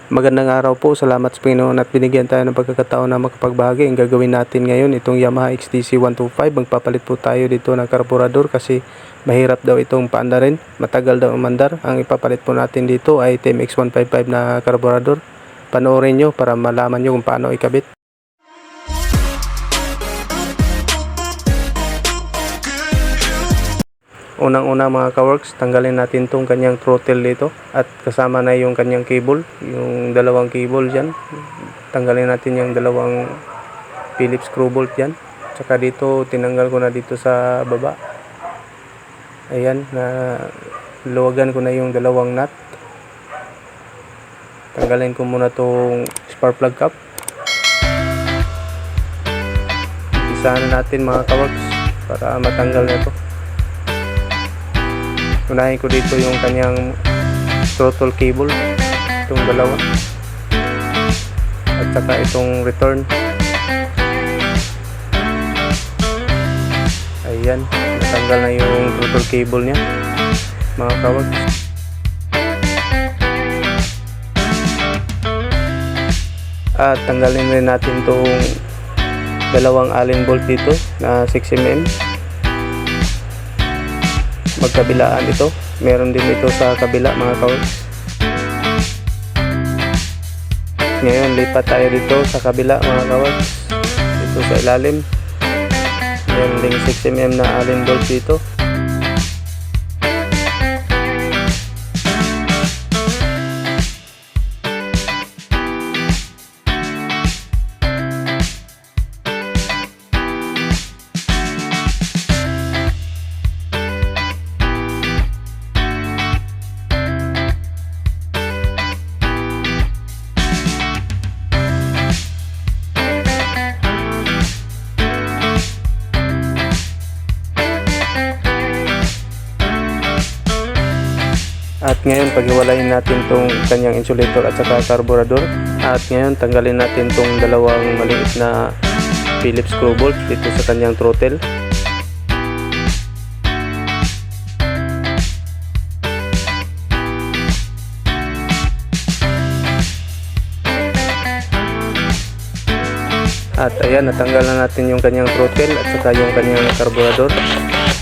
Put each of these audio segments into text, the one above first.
Magandang araw po, salamat sa Panginoon at binigyan tayo ng pagkakataon na makapagbahagi. Ang gagawin natin ngayon, itong Yamaha XTC 125, magpapalit po tayo dito ng karburador kasi mahirap daw itong paandarin, matagal daw umandar. Ang ipapalit po natin dito ay TMX 155 na karburador. Panoorin nyo para malaman nyo kung paano ikabit. Unang-una mga kaworks, tanggalin natin tong kanyang throttle dito at kasama na yung kanyang cable, yung dalawang cable dyan. Tanggalin natin yung dalawang Phillips screw bolt dyan. Tsaka dito, tinanggal ko na dito sa baba. Ayan, na luwagan ko na yung dalawang nut. Tanggalin ko muna tong spark plug cap. Isahan na natin mga kaworks para matanggal na ito. Unahin ko dito yung kanyang throttle cable, itong dalawa, at saka itong return. Ayan, natanggal na yung throttle cable nya mga kawag. At tanggalin rin natin itong dalawang allen bolt dito na 6mm. Magkabilaan ito, meron din ito sa kabila mga kaworks. Ngayon lipat tayo dito sa kabila mga kaworks, dito sa ilalim meron ding 6mm na allen bolt dito. At ngayon paghiwalayin natin tong kanyang insulator at saka carburetor. At ngayon tanggalin natin tong dalawang maliit na Phillips screw bolt dito sa kanyang throttle. At ayan, natanggal na natin yung kanyang throttle at saka yung kanyang carburetor.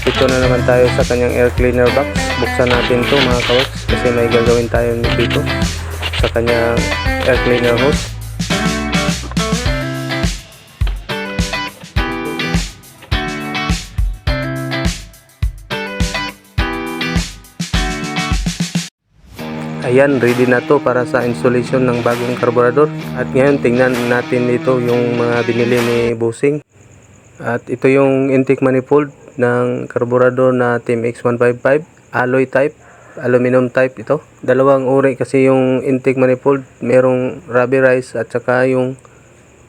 Dito na naman tayo sa kanyang air cleaner box. Buksan natin to mga kaworks kasi may gagawin tayo dito sa kanyang air cleaner hose. Ayan, ready na to para sa installation ng bagong carburetor. At ngayon tingnan natin dito yung mga binili ni Bossing. At ito yung intake manifold ng carburetor na TMX 155, alloy type, aluminum type ito. Dalawang uri kasi yung intake manifold, merong rubberized at saka yung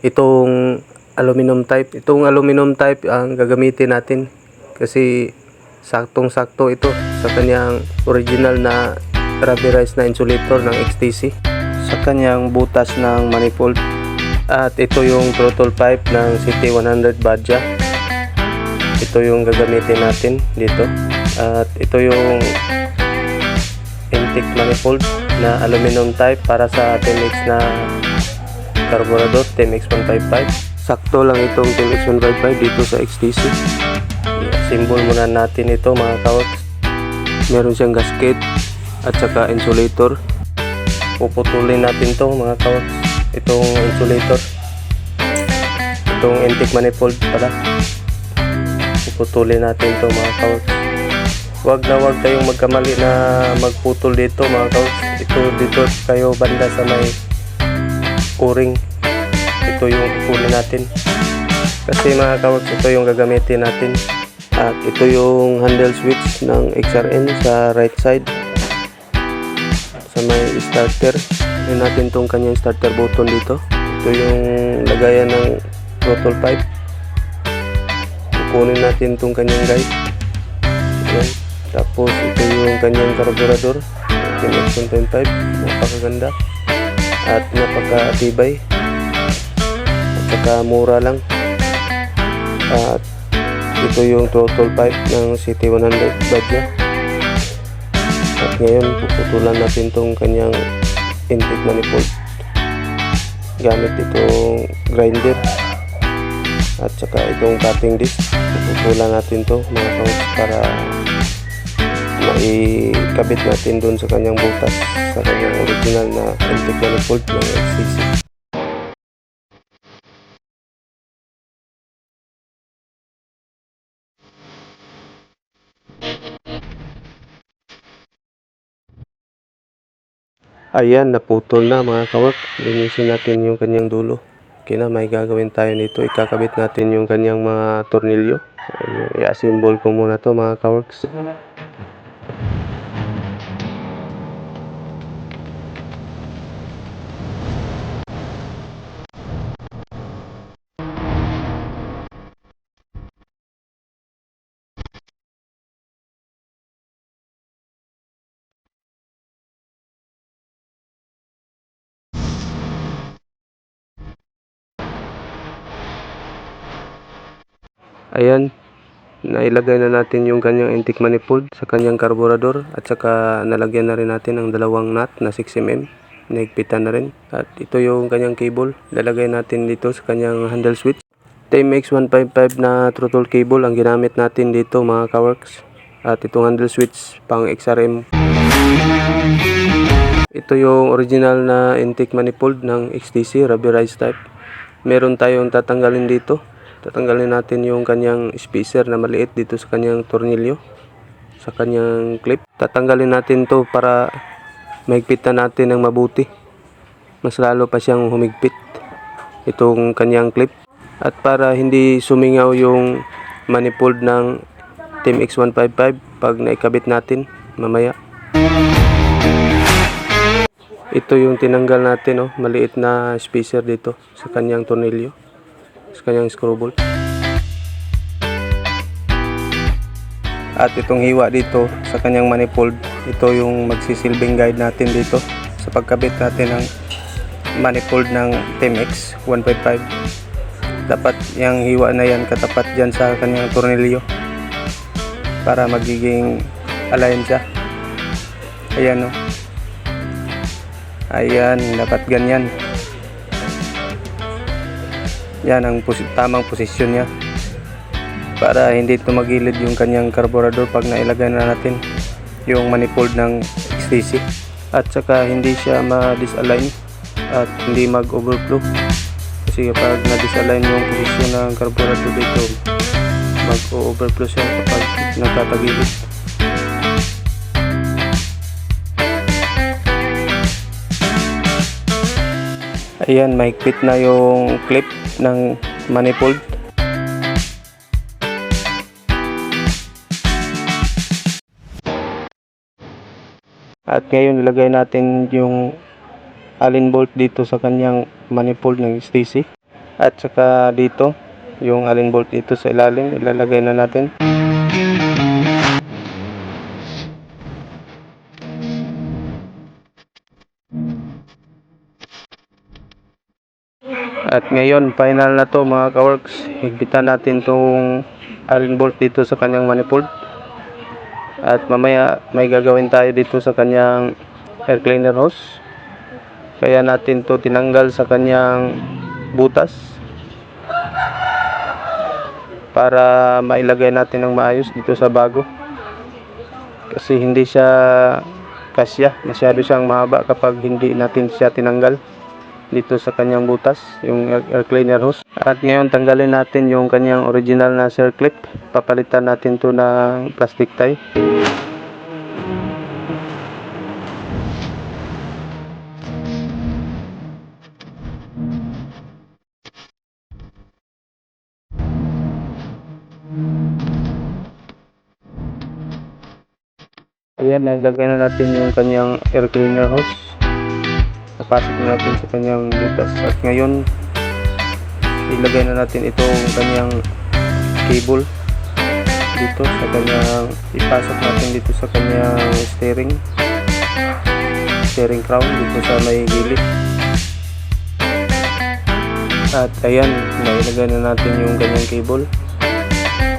itong aluminum type. Itong aluminum type ang gagamitin natin kasi saktong-sakto ito sa kanyang original na rubberized na insulator ng XTC sa kanyang butas ng manifold. At ito yung throttle pipe ng CT100 Badja. Ito yung gagamitin natin dito. At ito yung intake manifold na aluminum type para sa TMX na carburetor, TMX 155. Sakto lang itong TMX 155 dito sa XTC. Symbol muna natin ito mga kaworks. Meron siyang gasket at saka insulator. Puputulin natin to mga kaworks, itong insulator, itong intake manifold pala. Puputulin natin to mga kaworks. Wag kayong magkamali na magputol dito mga kaworks. Dito kayo banda sa may o-ring. Ito yung pupulin natin kasi mga kaworks, ito yung gagamitin natin. At ito yung handle switch ng XRN sa right side sa may starter. Yun natin tong kanyang starter button dito. Ito yung lagayan ng throttle pipe. Kukunin natin tong kanyang guide. Ayan. Tapos ito yung kanyang carburetor TMX 155. Napakaganda at napakatibay at saka mura lang. At ito yung throttle pipe ng CT100 Badja. At ngayon puputulan natin tong kanyang intake manifold. gamit itong grinder at saka itong cutting disc. Iputulan natin to mga kaworks para maikabit natin dun sa kanyang butas sa kanyang original na intake manifold ng XTC. Ayan, naputol na mga kawork. Linisin natin yung kanyang dulo. Okay na, may gagawin tayo nito. Ikakabit natin yung kanyang mga tornilyo. I-assemble ko muna to mga kaworks. Ayan, nailagay na natin yung kanyang intake manifold sa kanyang carburetor at saka nalagyan na rin natin ang dalawang nut na 6mm. Naigpitan na rin. At ito yung kanyang cable. Lalagay natin dito sa kanyang handle switch. TMX 155 na throttle cable ang ginamit natin dito mga kaworks. At itong handle switch pang XRM. Ito yung original na intake manifold ng XTC rubberized type. Meron tayong tatanggalin dito. Tatanggalin natin yung kanyang spacer na maliit dito sa kanyang tornilyo, sa kanyang clip. Tatanggalin natin to para mahigpitan natin ng mabuti. Mas lalo pa siyang humigpit itong kanyang clip. At para hindi sumingaw yung manifold ng TMX 155 pag naikabit natin mamaya. Ito yung tinanggal natin, oh, maliit na spacer dito sa kanyang tornilyo, sa kanyang screw bolt. At itong hiwa dito sa kanyang manifold, ito yung magsisilbing guide natin dito sa pagkabit natin ng manifold ng TMX 155. Dapat yung hiwa na yan katapat dyan sa kanyang tornilyo para magiging align siya. Ayan, oh. Ayan, dapat ganyan. Yan ang tamang posisyon niya para hindi tumagilid yung kanyang carburetor pag nailagay na natin yung manifold ng XTC. At saka hindi siya ma-disalign at hindi mag-overflow, kasi kapag na-disalign yung posisyon ng carburetor dito, mag-overflow siya kapag nagtatagilid. Ayan, mahigpit na yung clip ng manifold. At ngayon ilagay natin yung Allen bolt dito sa kanyang manifold ng XTC. At saka dito, yung Allen bolt dito sa ilalim, ilalagay na natin. At ngayon, final na to mga kaworks. Higpitan natin tong Allen bolt dito sa kanyang manifold. At mamaya may gagawin tayo dito sa kanyang air cleaner hose. Kaya natin to tinanggal sa kanyang butas para mailagay natin ng maayos dito sa bago. Kasi hindi siya kasya, masyado siyang mahaba kapag hindi natin siya tinanggal dito sa kanyang butas, yung air cleaner hose. At ngayon tanggalin natin yung kanyang original na circlip. Papalitan natin to ng plastic tie. Ayan, nilagay na natin yung kanyang air cleaner hose. Napasok na natin sa kanyang butas. At ngayon ilagay na natin itong kanyang cable dito sa kanyang, ipasok natin dito sa kanyang steering crown dito sa may gilid. At ayan, nailagay na natin yung kanyang cable.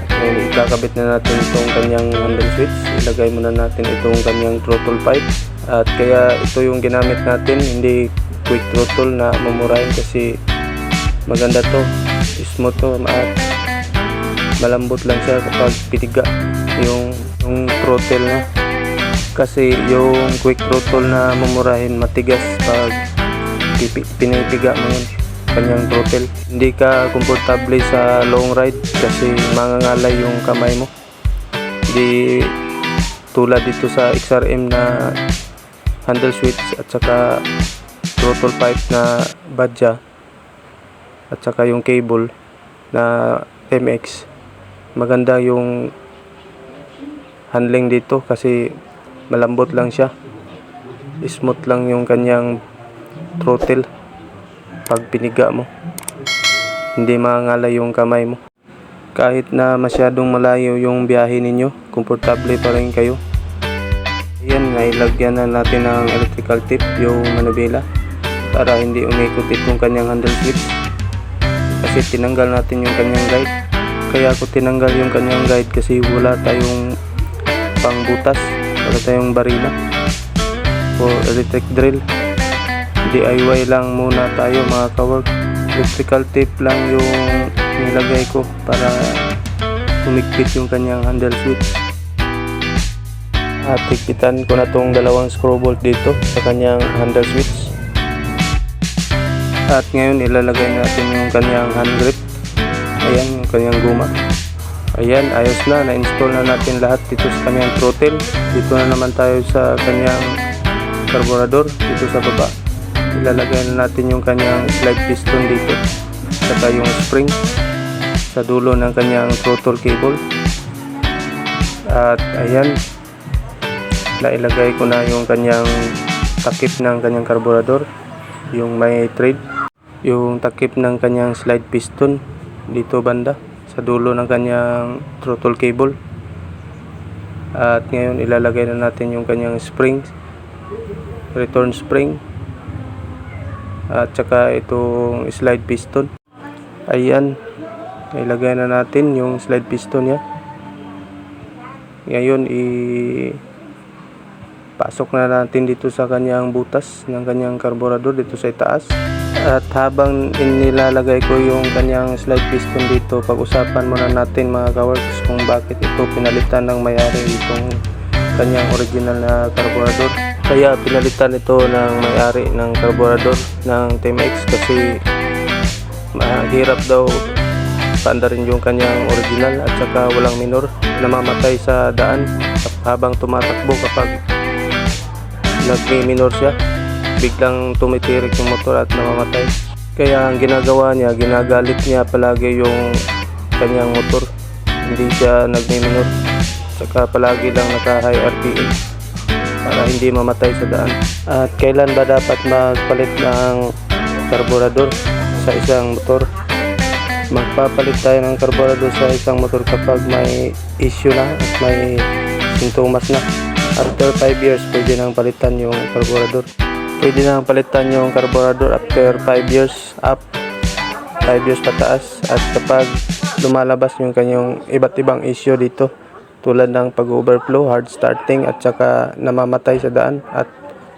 Ngayon ikakabit na natin itong kanyang handle switch. Ilagay muna natin itong kanyang throttle pipe. At kaya ito yung ginamit natin, hindi quick throttle na mumurahin kasi maganda to, smooth to at malambot lang siya kapag piniga yung throttle na. Kasi yung quick throttle na mumurahin matigas pag pinipiga mo yun kanyang throttle. Hindi ka komportable sa long ride kasi mangangalay yung kamay mo. Hindi tulad dito sa XRM na handle switch at saka throttle pipe na badja at saka yung cable na MX. Maganda yung handling dito kasi malambot lang siya, smooth lang yung kanyang throttle pag piniga mo, hindi mangalay yung kamay mo. Kahit na masyadong malayo yung biyahe ninyo, komportable pa rin kayo. Ayan, nailagyan na natin ng electrical tip yung manubela para hindi umikot itong kanyang handle switch kasi tinanggal natin yung kanyang guide. Kaya ako tinanggal yung kanyang guide kasi wala tayong pangbutas, wala tayong barina for electric drill. DIY lang muna tayo mga kawork. Electrical tape lang yung nilagay ko para humigpit yung kanyang handle switch. At higpitan ko na tong dalawang screw bolt dito sa kanyang handle switch. At ngayon ilalagay natin yung kanyang hand grip. Ayan yung kanyang guma. Ayan, ayos na, na-install na natin lahat dito sa kanyang throttle. Dito na naman tayo sa kanyang carburetor dito sa baba. Ilalagay na natin yung kanyang slide piston dito saka yung spring sa dulo ng kanyang throttle cable. At ayan, nailagay ko na yung kanyang takip ng kanyang carburetor, yung may thread, yung takip ng kanyang slide piston dito banda sa dulo ng kanyang throttle cable. At ngayon ilalagay na natin yung kanyang spring, return spring at saka itong slide piston. Ayan, ilagay na natin yung slide piston niya. Ngayon pasok na natin dito sa kanyang butas ng kanyang carburetor dito sa itaas. At habang inilalagay ko yung kanyang slide piston dito, pag-usapan muna natin mga kaworks kung bakit ito pinalitan ng may-ari itong kanyang original na carburetor. Kaya pinalitan ito ng may-ari ng carburetor ng Team X kasi mahirap daw paandarin yung kanyang original at saka walang minor, namamatay sa daan habang tumatakbo. Kapag nagmi-minor siya, biglang tumitirik yung motor at namamatay. Kaya ang ginagawa niya, ginagalit niya palagi yung kanyang motor, hindi siya nagmi-minor, saka palagi lang naka high RPM para hindi mamatay sa daan. At kailan ba dapat magpalit ng carburetor sa isang motor? Magpapalit tayo ng carburetor sa isang motor kapag may issue na at may sintomas na. After 5 years pwede nang palitan yung carburetor. Pwede nang palitan yung carburetor after 5 years up, 5 years pataas. At kapag lumalabas yung kanyang iba't ibang issue dito, tulad ng pag-overflow, hard starting at saka namamatay sa daan at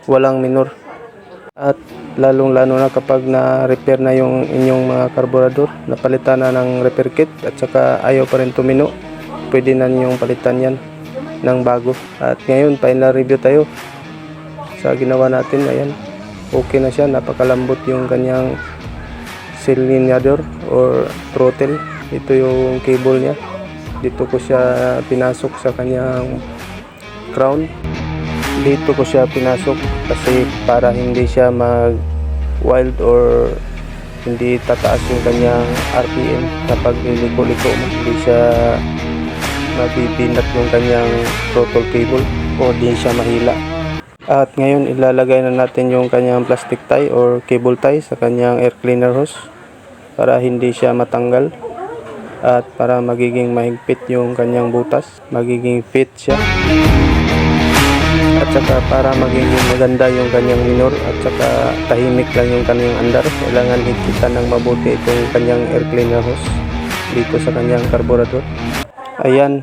walang minor. At lalong-lalo na kapag na-repair na yung inyong mga carburetor, napalitan na ng repair kit at saka ayaw pa rin tumino, pwede na ninyong palitan yan ng bago. At ngayon final review tayo sa ginawa natin. Ayan, okay na siya, napakalambot yung kanyang cylinder or throttle. Ito yung cable niya, dito ko siya pinasok sa kanyang crown. Dito ko siya pinasok kasi para hindi siya mag wild or hindi tataas yung kanyang RPM kapag liliko-liko mo, hindi siya mabibinat yung kanyang throttle cable o hindi siya mahila. At ngayon ilalagay na natin yung kanyang plastic tie or cable tie sa kanyang air cleaner hose para hindi siya matanggal at para magiging mahigpit yung kanyang butas, magiging fit siya. At saka para magiging maganda yung kanyang minor at saka tahimik lang yung kanyang andar, kailangan higpitan ng mabuti itong kanyang air cleaner hose dito sa kanyang carburetor. Ayan,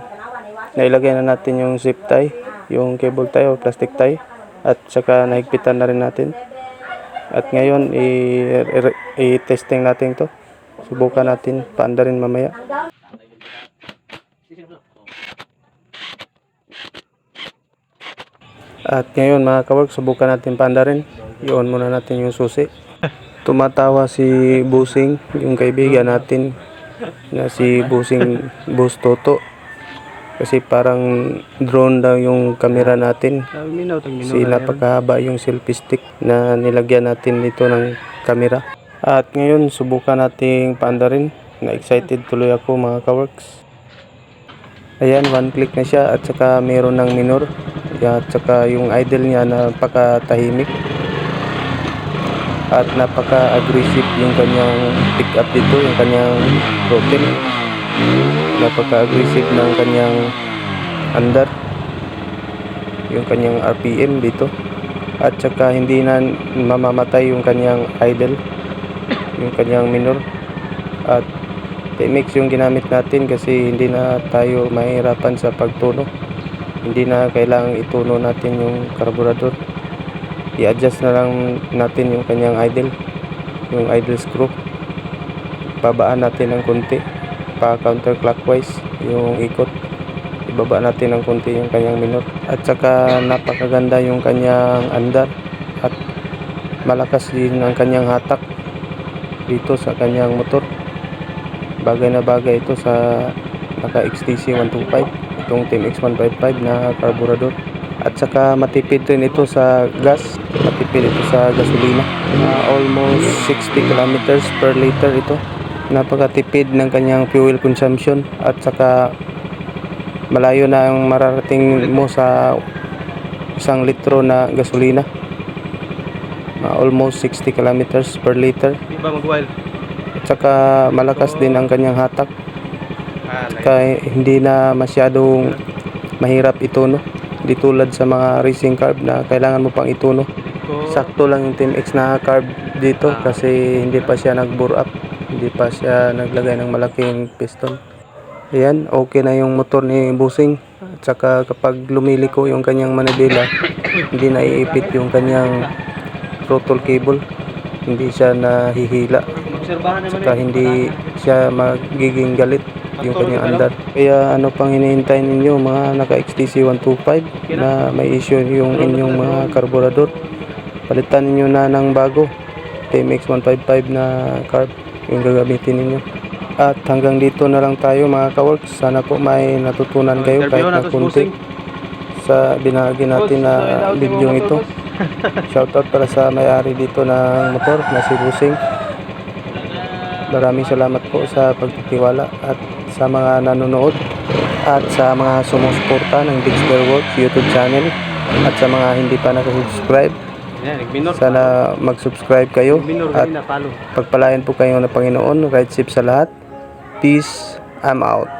nailagay na natin yung zip tie, yung cable tie o plastic tie, at saka nahigpitan na rin natin. At ngayon, i-testing natin to. Subukan natin, paanda rin mamaya. At ngayon mga kawork, subukan natin paanda rin. I-on muna natin yung susi. Tumatawa si Busing, yung kaibigan natin na si Busing Bus Toto. Kasi parang drone daw yung camera natin. Kasi napakahaba yung selfie stick na nilagyan natin dito ng camera. At ngayon subukan nating paanda rin. Na-excited tuloy ako mga kaworks. Ayan, one click na siya at saka meron ng minor. At saka yung idle niya napakatahimik. At napaka-aggressive yung kanyang pick up dito, yung kanyang throttle. Napaka-aggressive ng kanyang andar, yung kanyang RPM dito. At saka hindi na mamamatay yung kanyang idle, yung kanyang minor. At TMX yung ginamit natin kasi hindi na tayo mahirapan sa pagtuno. Hindi na kailangang ituno natin yung carburetor. I-adjust na lang natin yung kanyang idle, yung idle screw. Babaan natin ng konti pa counterclockwise yung ikot. Ibaba natin ng konti yung kanyang minor. At saka napakaganda yung kanyang andar at malakas din ang kanyang hatak dito sa kanyang motor. Bagay na bagay ito sa naka XTC 125, itong TMX 155 na carburetor. At saka matipid rin ito sa gas, matipid ito sa gasolina. Almost 60 kilometers per liter ito. Napakatipid ng kanyang fuel consumption at saka malayo na ang mararating mo sa 1 litro na gasolina. Almost 60 kilometers per liter. At saka malakas din ang kanyang hatak. Kaya hindi na masyadong mahirap ituno. Di tulad sa mga racing carb na kailangan mo pang ituno. Sakto lang yung TMX na carb dito kasi hindi pa siya nag-bore up. Hindi pa siya naglagay ng malaking piston. Ayan, okay na yung motor ni Busing. At saka kapag lumiliko yung kanyang manibela, hindi na iipit yung kanyang throttle cable. Hindi siya nahihila. At saka hindi siya magiging galit yung kanyang andar. Kaya ano pang hinihintay ninyo mga naka XTC 125 na may issue yung inyong mga carburetor? Palitan niyo na ng bago TMX 155 na carb yung gagamitin ninyo. At hanggang dito na lang tayo mga kaworks. Sana po may natutunan kayo kahit na kunti sa binahagi natin na video ito. Shoutout para sa may-ari dito ng motor na si Busing. Maraming salamat po sa pagtitiwala at sa mga nanonood at sa mga sumusuporta ng Dexter Works YouTube channel at sa mga hindi pa nakasubscribe. Sana mag-subscribe kayo at pagpalain po kayo ng Panginoon. Ride safe sa lahat. Peace. I'm out.